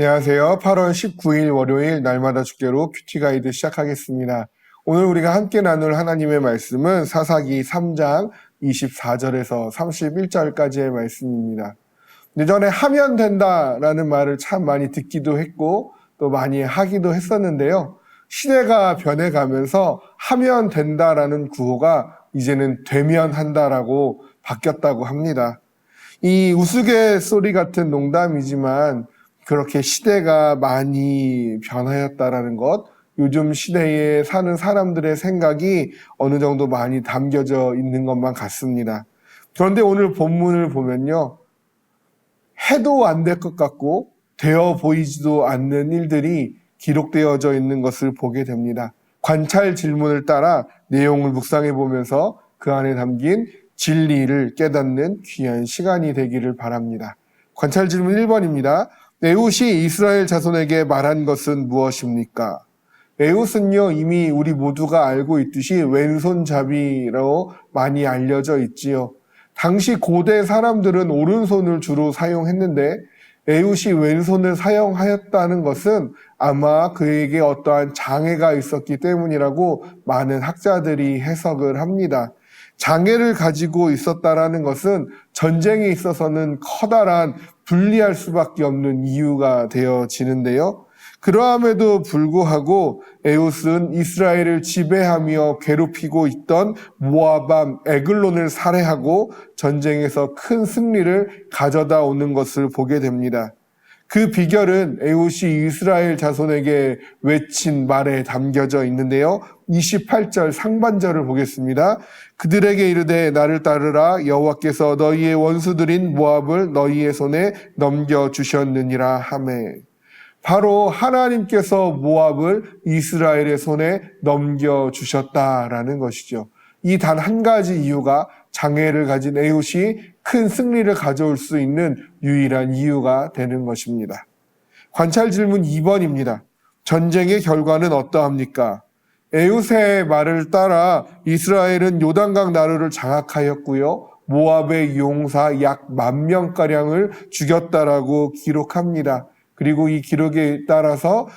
안녕하세요. 8월 19일 월요일 날마다 주께로 큐티 가이드 시작하겠습니다. 오늘 우리가 함께 나눌 하나님의 말씀은 사사기 3장 24절에서 31절까지의 말씀입니다. 예전에 하면 된다라는 말을 참 많이 듣기도 했고 또 많이 하기도 했었는데요. 시대가 변해가면서 하면 된다라는 구호가 이제는 되면 한다라고 바뀌었다고 합니다. 이 우스갯소리 같은 농담이지만 그렇게 시대가 많이 변하였다라는 것, 요즘 시대에 사는 사람들의 생각이 어느 정도 많이 담겨져 있는 것만 같습니다. 그런데 오늘 본문을 보면요, 해도 안 될 것 같고 되어 보이지도 않는 일들이 기록되어져 있는 것을 보게 됩니다. 관찰 질문을 따라 내용을 묵상해 보면서 그 안에 담긴 진리를 깨닫는 귀한 시간이 되기를 바랍니다. 관찰 질문 1번입니다. 에훗이 이스라엘 자손에게 말한 것은 무엇입니까? 에훗은요, 이미 우리 모두가 알고 있듯이 왼손잡이로 많이 알려져 있지요. 당시 고대 사람들은 오른손을 주로 사용했는데 에훗이 왼손을 사용하였다는 것은 아마 그에게 어떠한 장애가 있었기 때문이라고 많은 학자들이 해석을 합니다. 장애를 가지고 있었다라는 것은 전쟁에 있어서는 커다란 불리할 수밖에 없는 이유가 되어지는데요. 그러함에도 불구하고 에훗은 이스라엘을 지배하며 괴롭히고 있던 모압 에글론을 살해하고 전쟁에서 큰 승리를 가져다 오는 것을 보게 됩니다. 그 비결은 에훗이 이스라엘 자손에게 외친 말에 담겨져 있는데요. 28절 상반절을 보겠습니다. 그들에게 이르되 나를 따르라. 여호와께서 너희의 원수들인 모압을 너희의 손에 넘겨주셨느니라 하매. 바로 하나님께서 모압을 이스라엘의 손에 넘겨주셨다라는 것이죠. 이 단 한 가지 이유가 장애를 가진 에훗이 큰 승리를 가져올 수 있는 유일한 이유가 되는 것입니다. 관찰 질문 2번입니다. 전쟁의 결과는 어떠합니까? 에훗의 말을 따라 이스라엘은 요단강 나루를 장악하였고요. 모압의 용사 약 10,000명가량을 죽였다라고 기록합니다. 그리고 이 기록에 따라서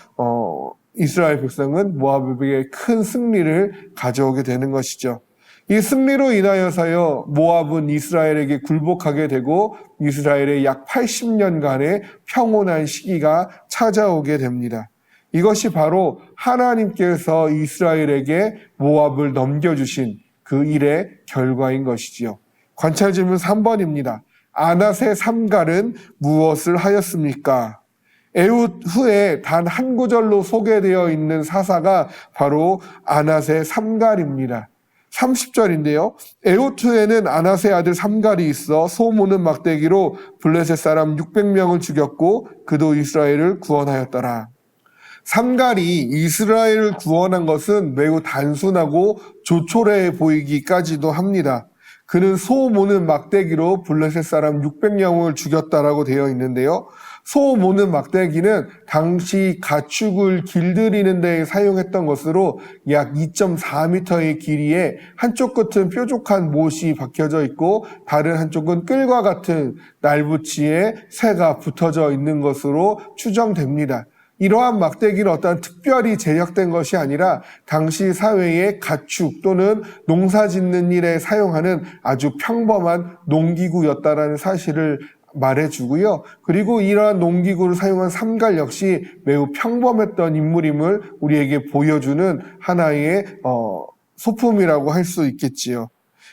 이스라엘 백성은 모압에게 큰 승리를 가져오게 되는 것이죠. 이 승리로 인하여서요, 모압은 이스라엘에게 굴복하게 되고 이스라엘의 약 80년간의 평온한 시기가 찾아오게 됩니다. 이것이 바로 하나님께서 이스라엘에게 모압을 넘겨주신 그 일의 결과인 것이지요. 관찰 질문 3번입니다. 아낫의 삼갈은 무엇을 하였습니까? 에훗 후에 단 한 구절로 소개되어 있는 사사가 바로 아낫의 삼갈입니다. 30절인데요. 에훗 후에는 아낫의 아들 삼갈이 있어 소 모는 막대기로 블레셋 사람 600명을 죽였고 그도 이스라엘을 구원하였더라. 삼갈이 이스라엘을 구원한 것은 매우 단순하고 조촐해 보이기까지도 합니다. 그는 소 모는 막대기로 블레셋 사람 600명을 죽였다라고 되어 있는데요. 소 모는 막대기는 당시 가축을 길들이는 데 사용했던 것으로 약 2.4m의 길이에 한쪽 끝은 뾰족한 못이 박혀져 있고 다른 한쪽은 끌과 같은 날붙이에 새가 붙어져 있는 것으로 추정됩니다. 이러한 막대기는 어떤 특별히 제작된 것이 아니라 당시 사회의 가축 또는 농사 짓는 일에 사용하는 아주 평범한 농기구였다라는 사실을 말해주고요. 그리고 이러한 농기구를 사용한 삼갈 역시 매우 평범했던 인물임을 우리에게 보여주는 하나의 소품이라고 할 수 있겠지요.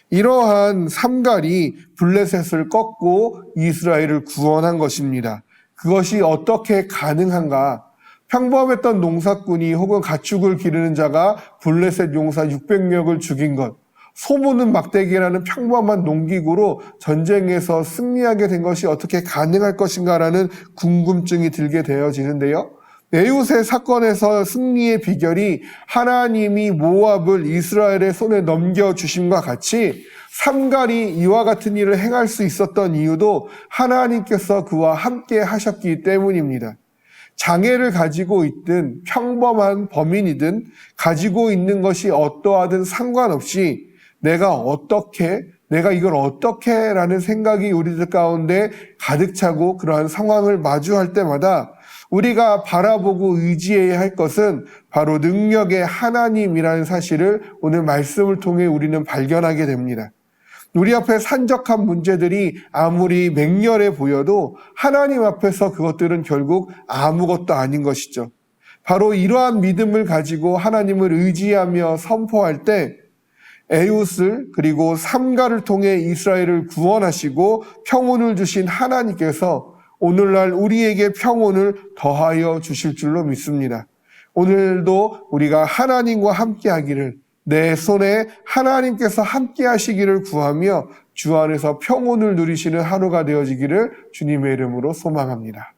이러한 삼갈이 블레셋을 꺾고 이스라엘을 구원한 것입니다. 그것이 어떻게 가능한가? 평범했던 농사꾼이 혹은 가축을 기르는 자가 블레셋 용사 600명을 죽인 것, 소모는 막대기라는 평범한 농기구로 전쟁에서 승리하게 된 것이 어떻게 가능할 것인가라는 궁금증이 들게 되어지는데요. 에훗의 사건에서 승리의 비결이 하나님이 모압을 이스라엘의 손에 넘겨주심과 같이 삼갈이 이와 같은 일을 행할 수 있었던 이유도 하나님께서 그와 함께 하셨기 때문입니다. 장애를 가지고 있든 평범한 범인이든 가지고 있는 것이 어떠하든 상관없이 내가 이걸 어떻게 라는 생각이 우리들 가운데 가득 차고 그러한 상황을 마주할 때마다 우리가 바라보고 의지해야 할 것은 바로 능력의 하나님이라는 사실을 오늘 말씀을 통해 우리는 발견하게 됩니다. 우리 앞에 산적한 문제들이 아무리 맹렬해 보여도 하나님 앞에서 그것들은 결국 아무것도 아닌 것이죠. 바로 이러한 믿음을 가지고 하나님을 의지하며 선포할 때 에웃을 그리고 삼가를 통해 이스라엘을 구원하시고 평온을 주신 하나님께서 오늘날 우리에게 평온을 더하여 주실 줄로 믿습니다. 오늘도 우리가 하나님과 함께 하기를, 내 손에 하나님께서 함께 하시기를 구하며 주 안에서 평온을 누리시는 하루가 되어지기를 주님의 이름으로 소망합니다.